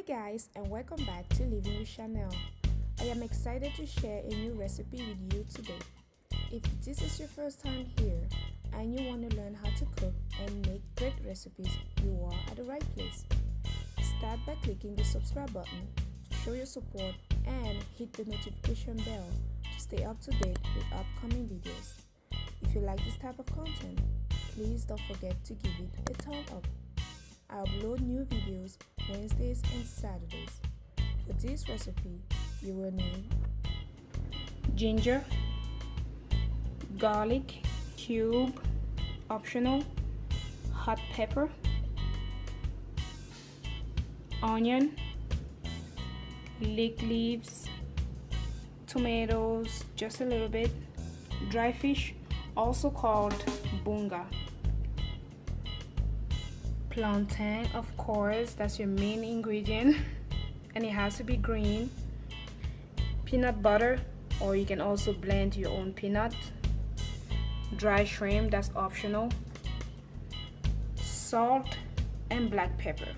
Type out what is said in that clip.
guys, and welcome back to Living with Charnelle. I am excited to share a new recipe with you today. If this is your first time here and you want to learn how to cook and make great recipes, you are at the right place. Start by clicking the subscribe button, show your support, and hit the notification bell to stay up to date with upcoming videos. If you like this type of content, please don't forget to give it a thumb up. I upload new videos Wednesdays and Saturdays. For this recipe, you will need ginger, garlic cube, optional, hot pepper, onion, leek leaves, tomatoes, just a little bit, dry fish, also called bunga, plantain, of course, that's your main ingredient, and it has to be green, peanut butter, or you can also blend your own peanut, dry shrimp, that's optional, salt, and black pepper.